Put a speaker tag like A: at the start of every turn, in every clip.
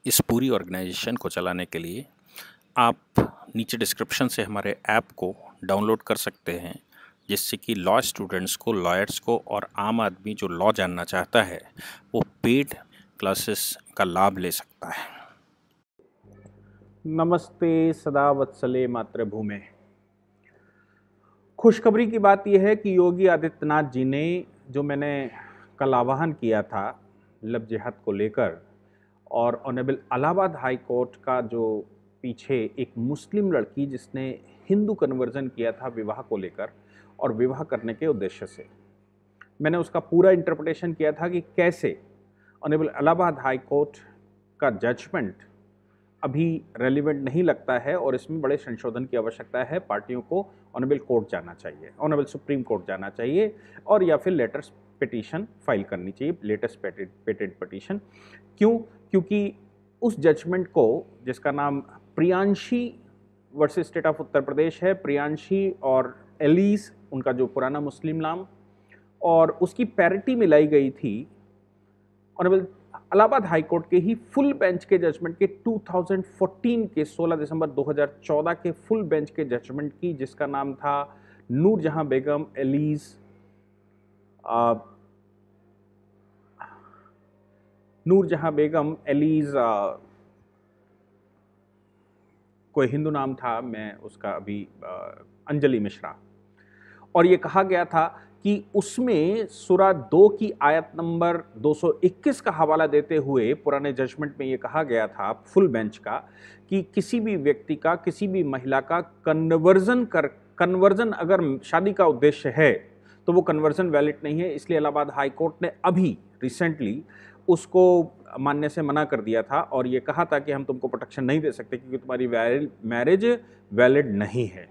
A: इस पूरी ऑर्गेनाइजेशन को चलाने के लिए आप नीचे डिस्क्रिप्शन से हमारे ऐप को डाउनलोड कर सकते हैं, जिससे कि लॉ स्टूडेंट्स को, लॉयर्स को और आम आदमी जो लॉ जानना चाहता है वो पेड क्लासेस का लाभ ले सकता है।
B: नमस्ते सदा वत्सले मातृभूमे। खुशखबरी की बात यह है कि योगी आदित्यनाथ जी ने, जो मैंने कल आह्वान किया था लव जिहाद को लेकर, और ऑनरेबल इलाहाबाद हाई कोर्ट का जो पीछे एक मुस्लिम लड़की जिसने हिंदू कन्वर्जन किया था विवाह को लेकर और विवाह करने के उद्देश्य से, मैंने उसका पूरा इंटरप्रिटेशन किया था कि कैसे ऑनरेबल इलाहाबाद हाई कोर्ट का जजमेंट अभी रेलिवेंट नहीं लगता है और इसमें बड़े संशोधन की आवश्यकता है। पार्टियों को ऑनरेबल कोर्ट जाना चाहिए, ऑनरेबल सुप्रीम कोर्ट जाना चाहिए, और या फिर लेटेस्ट पिटीशन फाइल करनी चाहिए, लेटेस्ट पेटेंट पिटीशन। क्यों? क्योंकि उस जजमेंट को, जिसका नाम Priyanshi versus state of Uttar Pradesh है, प्रियांशी और एलिस उनका जो पुराना मुस्लिम नाम, और उसकी पैरिटी मिलाई गई थी ऑनरेबल इलाहाबाद हाई कोर्ट के ही फुल बेंच के जजमेंट के 2014 के 16 दिसंबर 2014 के फुल बेंच के जजमेंट की, जिसका नाम था नूरजहां बेगम एलिस, नूरजहां बेगम एलिस, कोई हिंदू नाम था, मैं उसका अभी अंजलि मिश्रा। और ये कहा गया था कि उसमें सूरा 2 की आयत नंबर 221 का हवाला देते हुए पुराने जजमेंट में ये कहा गया था फुल बेंच का कि किसी भी व्यक्ति का, किसी भी महिला का कन्वर्जन अगर शादी का उद्देश्य है तो वो कन्वर्जन वैलिड नहीं है। इसलिए इलाहाबाद हाई कोर्ट ने अभी रिसेंटली उसको मानने से मना कर दिया था और ये कहा था कि हम तुमको प्रोटेक्शन नहीं दे सकते क्योंकि तुम्हारी मैरिज वैलिड नहीं है।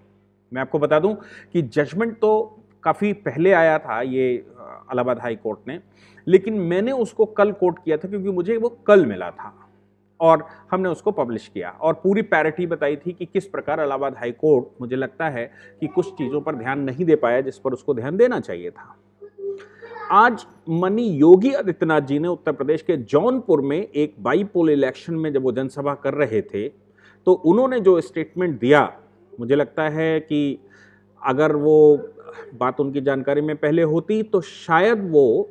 B: मैं आपको बता दूं कि जजमेंट तो काफ़ी पहले आया था ये इलाहाबाद हाई कोर्ट ने, लेकिन मैंने उसको कल कोट किया था क्योंकि मुझे वो कल मिला था और हमने उसको पब्लिश किया और पूरी पैरिटी बताई थी कि किस प्रकार इलाहाबाद हाई कोर्ट, मुझे लगता है कि कुछ चीज़ों पर ध्यान नहीं दे पाया जिस पर उसको ध्यान देना चाहिए था। आज मनी योगी आदित्यनाथ जी ने उत्तर प्रदेश के जौनपुर में एक बाईपोल इलेक्शन में जब वो जनसभा कर रहे थे तो उन्होंने जो स्टेटमेंट दिया, मुझे लगता है कि अगर वो बात उनकी जानकारी में पहले होती तो शायद वो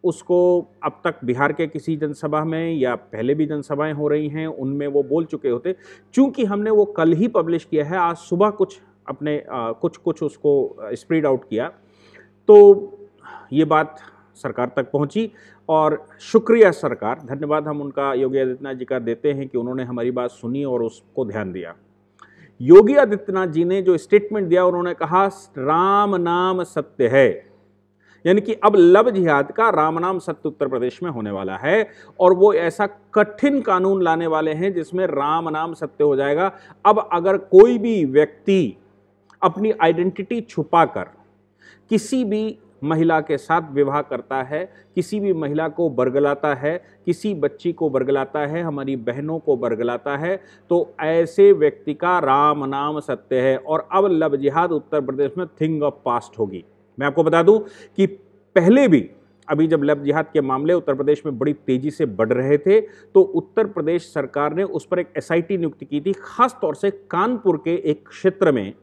B: उसको अब तक बिहार के किसी जनसभा में या पहले भी जनसभाएं हो रही हैं उनमें वो बोल चुके होते। चूंकि हमने वो कल ही पब्लिश किया है, आज सुबह कुछ अपने कुछ उसको स्प्रेड आउट किया तो ये बात सरकार तक पहुंची और शुक्रिया सरकार, धन्यवाद हम उनका योगी आदित्यनाथ जी का देते हैं कि उन्होंने हमारी बात सुनी और उसको ध्यान दिया। योगी आदित्यनाथ जी ने जो स्टेटमेंट दिया, उन्होंने कहा राम नाम सत्य है, यानी कि अब लव जिहाद का राम नाम सत्य उत्तर प्रदेश में होने वाला है और वो ऐसा कठिन कानून लाने वाले हैं जिसमें राम नाम सत्य हो जाएगा। अब अगर कोई भी व्यक्ति अपनी आइडेंटिटी छुपाकर किसी भी महिला के साथ विवाह करता है, किसी भी महिला को बरगलाता है, किसी बच्ची को बरगलाता है, हमारी बहनों को बरगलाता है, तो ऐसे व्यक्ति का राम नाम सत्य है। और अब लव जिहाद उत्तर प्रदेश में थिंग ऑफ पास्ट होगी। मैं आपको बता दूं कि पहले भी अभी जब लव जिहाद के मामले उत्तर प्रदेश में बड़ी तेजी से बढ़ रहे थे तो उत्तर प्रदेश सरकार ने उस पर एक एसआईटी नियुक्त की थी, खास तौर से कानपुर के एक क्षेत्र में,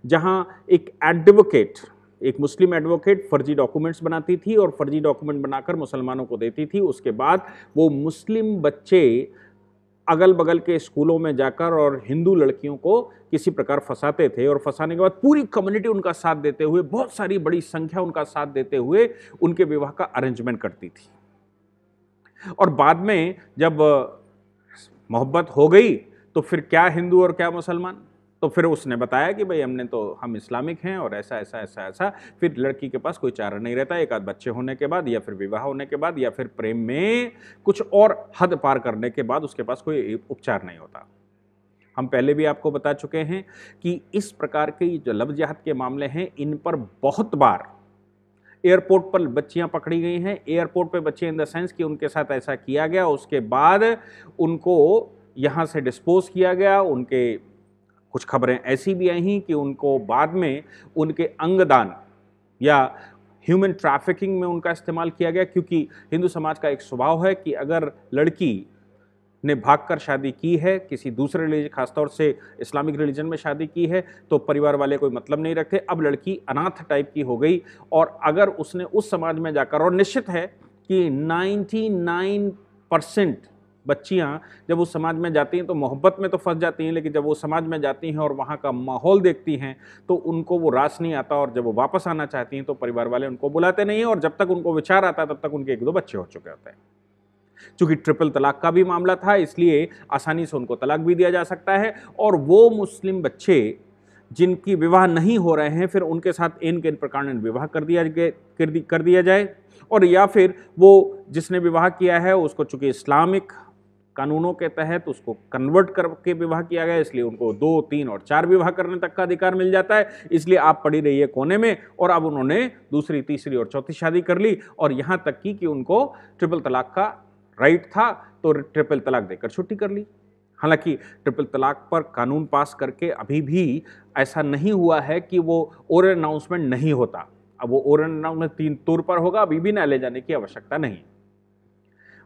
B: जहां एक एडवोकेट, एक मुस्लिम एडवोकेट फर्जी डॉक्यूमेंट्स बनाती थी और फर्जी डॉक्यूमेंट बनाकर मुसलमानों को देती थी। उसके बाद वो मुस्लिम बच्चे अगल बगल के स्कूलों में जाकर और हिंदू लड़कियों को किसी प्रकार फंसाते थे और फंसाने के बाद पूरी कम्युनिटी उनका साथ देते हुए, बहुत सारी बड़ी संख्या उनका साथ देते हुए उनके विवाह का अरेंजमेंट करती थी। और बाद में जब मोहब्बत हो गई तो फिर क्या हिंदू और क्या मुसलमान, तो फिर उसने बताया कि भाई हम इस्लामिक हैं और ऐसा ऐसा ऐसा ऐसा। फिर लड़की के पास कोई चारा नहीं रहता, एक आध बच्चे होने के बाद या फिर विवाह होने के बाद या फिर प्रेम में कुछ और हद पार करने के बाद उसके पास कोई उपचार नहीं होता। हम पहले भी आपको बता चुके हैं कि इस प्रकार के जो लव जिहाद के मामले हैं, इन पर बहुत बार एयरपोर्ट पर बच्चियां पकड़ी गई हैं। एयरपोर्ट पे बच्चे इन द सेंस कि उनके साथ ऐसा किया गया, उसके बाद उनको यहाँ से डिस्पोज किया गया। उनके कुछ खबरें ऐसी भी आई कि उनको बाद में उनके अंगदान या ह्यूमन ट्रैफिकिंग में उनका इस्तेमाल किया गया, क्योंकि हिंदू समाज का एक स्वभाव है कि अगर लड़की ने भागकर शादी की है, किसी दूसरे रिलीजन, खासतौर से इस्लामिक रिलीजन में शादी की है, तो परिवार वाले कोई मतलब नहीं रखते। अब लड़की अनाथ टाइप की हो गई, और अगर उसने उस समाज में जाकर, और निश्चित है कि 99% बच्चियां जब उस समाज में जाती हैं तो मोहब्बत में तो फंस जाती हैं, लेकिन जब वो समाज में जाती हैं और वहाँ का माहौल देखती हैं तो उनको वो रास नहीं आता, और जब वो वापस आना चाहती हैं तो परिवार वाले उनको बुलाते नहीं हैं, और जब तक उनको विचार आता है तब तक उनके 1-2 बच्चे हो चुके होते हैं। चूंकि ट्रिपल तलाक का भी मामला था, इसलिए आसानी से उनको तलाक भी दिया जा सकता है, और वो मुस्लिम बच्चे जिनकी विवाह नहीं हो रहे हैं, फिर उनके साथ इन के प्रकार विवाह कर दिया जाए, और या फिर वो जिसने विवाह किया है उसको चूंकि इस्लामिक कानूनों के तहत उसको कन्वर्ट करके विवाह किया गया, इसलिए उनको 2, 3 और 4 विवाह करने तक का अधिकार मिल जाता है। इसलिए आप पड़ी रहिए कोने में, और अब उन्होंने दूसरी, तीसरी और चौथी शादी कर ली, और यहां तक कि उनको ट्रिपल तलाक का राइट था तो ट्रिपल तलाक देकर छुट्टी कर ली। हालांकि ट्रिपल तलाक पर कानून पास करके अभी भी ऐसा नहीं हुआ है कि वो ओरल अनाउंसमेंट नहीं होता। अब वो ओरल अनाउंसमेंट 3 तौर पर होगा, अभी भी ना ले जाने की आवश्यकता नहीं।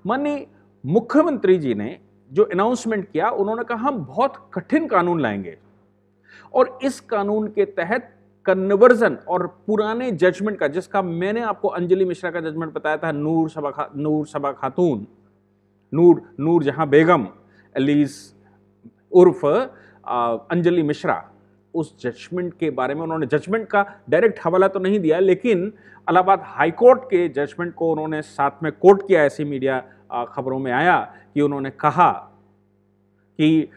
B: माननीय मुख्यमंत्री जी ने जो अनाउंसमेंट किया, उन्होंने कहा हम बहुत कठिन कानून लाएंगे, और इस कानून के तहत कन्वर्जन और पुराने जजमेंट का, जिसका मैंने आपको अंजलि मिश्रा का जजमेंट बताया था, नूर जहां बेगम एलिस उर्फ अंजलि मिश्रा, उस जजमेंट के बारे में उन्होंने, जजमेंट का डायरेक्ट हवाला तो नहीं दिया, लेकिन इलाहाबाद हाई कोर्ट के जजमेंट को उन्होंने साथ में कोट किया। ऐसी मीडिया खबरों में आया कि उन्होंने कहा कि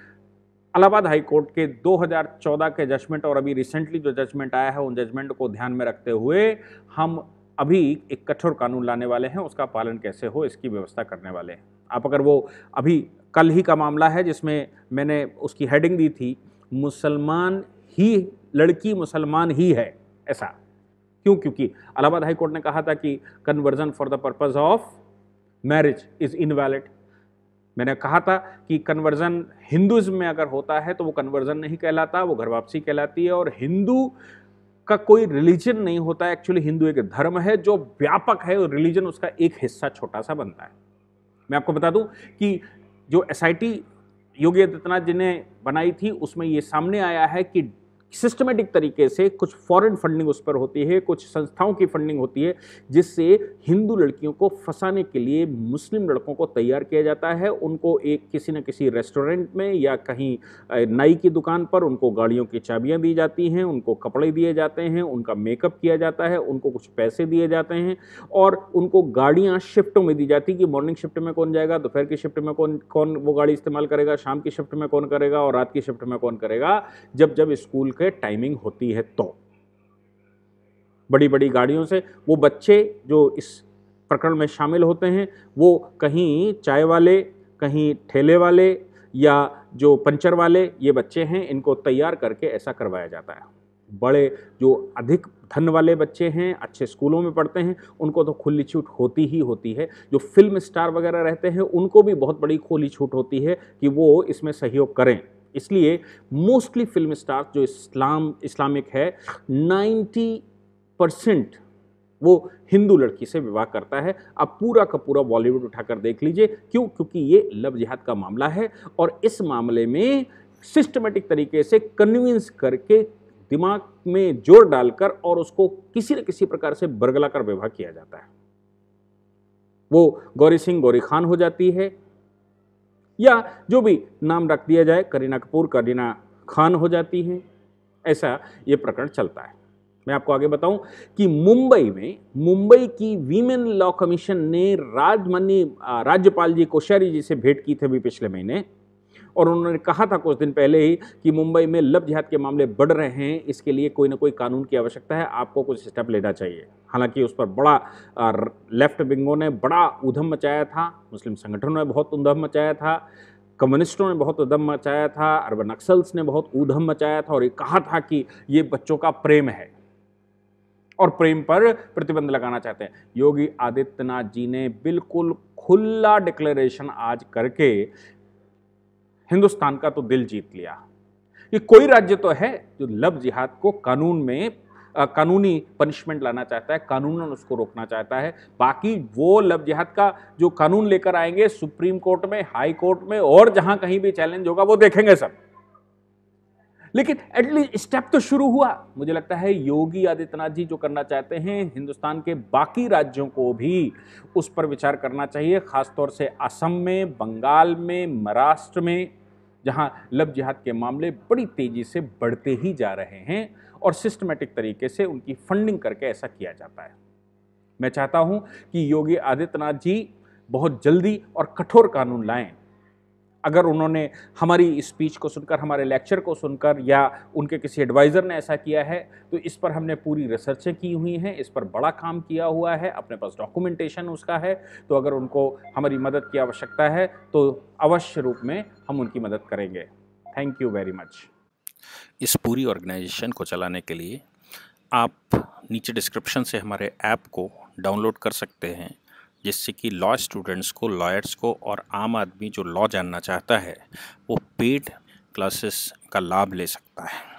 B: इलाहाबाद हाई कोर्ट के 2014 के जजमेंट और अभी रिसेंटली जो जजमेंट आया है, उन जजमेंट को ध्यान में रखते हुए हम अभी एक कठोर कानून लाने वाले हैं, उसका पालन कैसे हो इसकी व्यवस्था करने वाले हैं। आप अगर वो अभी कल ही का मामला है जिसमें मैंने उसकी हेडिंग दी थी, मुसलमान ही, लड़की मुसलमान ही है, ऐसा क्यों? क्योंकि इलाहाबाद हाई कोर्ट ने कहा था कि conversion for the purpose of marriage is invalid. मैंने कहा था कि कन्वर्जन हिंदुइज्म में अगर होता है तो वो कन्वर्जन नहीं कहलाता, वो घर वापसी कहलाती है, और हिंदू का कोई रिलीजन नहीं होता है। एक्चुअली हिंदू एक धर्म है जो व्यापक है, और रिलीजन उसका एक हिस्सा छोटा सा बनता है। मैं आपको बता दूं कि जो एसआईटी योगी आदित्यनाथ जी ने बनाई थी, उसमें ये सामने आया है कि सिस्टमेटिक तरीके से कुछ फॉरेन फंडिंग उस पर होती है, कुछ संस्थाओं की फंडिंग होती है, जिससे हिंदू लड़कियों को फंसाने के लिए मुस्लिम लड़कों को तैयार किया जाता है। उनको एक किसी न किसी रेस्टोरेंट में या कहीं नाई की दुकान पर उनको गाड़ियों की चाबियां दी जाती हैं, उनको कपड़े दिए जाते हैं, उनका मेकअप किया जाता है, उनको कुछ पैसे दिए जाते हैं, और उनको गाड़ियाँ शिफ्टों में दी जाती कि मॉर्निंग शिफ्ट में कौन जाएगा, दोपहर की शिफ्ट में कौन वो गाड़ी इस्तेमाल करेगा, शाम की शिफ्ट में कौन करेगा, और रात की शिफ्ट में कौन करेगा, जब स्कूल टाइमिंग होती है। तो बड़ी बड़ी गाड़ियों से वो बच्चे जो इस प्रकरण में शामिल होते हैं, वो कहीं चाय वाले, कहीं ठेले वाले, या जो पंचर वाले, ये बच्चे हैं, इनको तैयार करके ऐसा करवाया जाता है। बड़े जो अधिक धन वाले बच्चे हैं, अच्छे स्कूलों में पढ़ते हैं, उनको तो खुली छूट होती ही होती है। जो फिल्म स्टार वगैरह रहते हैं, उनको भी बहुत बड़ी खुली छूट होती है कि वो इसमें सहयोग करें। इसलिए मोस्टली फिल्म स्टार जो इस्लामिक है, 90% वो हिंदू लड़की से विवाह करता है। अब पूरा का पूरा बॉलीवुड उठाकर देख लीजिए। क्यों? क्योंकि ये लव जिहाद का मामला है, और इस मामले में सिस्टमेटिक तरीके से कन्विंस करके, दिमाग में जोर डालकर, और उसको किसी न किसी प्रकार से बरगलाकर विवाह किया जाता है। वो गौरी सिंह गौरी खान हो जाती है, या जो भी नाम रख दिया जाए, करीना कपूर करीना खान हो जाती हैं। ऐसा ये प्रकरण चलता है। मैं आपको आगे बताऊं कि मुंबई की वीमेन लॉ कमीशन ने राज्यपाल जी कोश्यारी जी से भेंट की थी अभी पिछले महीने, और उन्होंने कहा था कुछ दिन पहले ही कि मुंबई में लव जिहाद के मामले बढ़ रहे हैं, इसके लिए कोई ना कोई कानून की आवश्यकता है, आपको कुछ स्टेप लेना चाहिए। हालांकि उस पर बड़ा लेफ्ट विंगों ने बड़ा ऊधम मचाया था, मुस्लिम संगठनों ने बहुत ऊधम मचाया था, कम्युनिस्टों ने बहुत ऊधम मचाया था, अर्बन नक्सल्स ने बहुत ऊधम मचाया था, और ये कहा था कि ये बच्चों का प्रेम है और प्रेम पर प्रतिबंध लगाना चाहते हैं। योगी आदित्यनाथ जी ने बिल्कुल खुला डिक्लेरेशन आज करके हिंदुस्तान का तो दिल जीत लिया कि कोई राज्य तो है जो लव जिहाद को कानून में कानूनी पनिशमेंट लाना चाहता है, कानूनन उसको रोकना चाहता है। बाकी वो लव जिहाद का जो कानून लेकर आएंगे सुप्रीम कोर्ट में, हाई कोर्ट में और जहां कहीं भी चैलेंज होगा वो देखेंगे सब। लेकिन एटलीस्ट स्टेप तो शुरू हुआ। मुझे लगता है योगी आदित्यनाथ जी जो करना चाहते हैं, हिंदुस्तान के बाकी राज्यों को भी उस पर विचार करना चाहिए, खासतौर से असम में, बंगाल में, महाराष्ट्र में, जहां लव जिहाद के मामले बड़ी तेजी से बढ़ते ही जा रहे हैं और सिस्टमेटिक तरीके से उनकी फंडिंग करके ऐसा किया जाता है। मैं चाहता हूं कि योगी आदित्यनाथ जी बहुत जल्दी और कठोर कानून लाएं। अगर उन्होंने हमारी स्पीच को सुनकर, हमारे लेक्चर को सुनकर या उनके किसी एडवाइज़र ने ऐसा किया है तो इस पर हमने पूरी रिसर्चें की हुई हैं, इस पर बड़ा काम किया हुआ है, अपने पास डॉक्यूमेंटेशन उसका है। तो अगर उनको हमारी मदद की आवश्यकता है तो अवश्य रूप में हम उनकी मदद करेंगे। Thank you very much.
A: इस पूरी ऑर्गेनाइजेशन को चलाने के लिए आप नीचे डिस्क्रिप्शन से हमारे ऐप को डाउनलोड कर सकते हैं, जिससे कि लॉ स्टूडेंट्स को, लॉयर्स को और आम आदमी जो लॉ जानना चाहता है वो पेड क्लासेस का लाभ ले सकता है।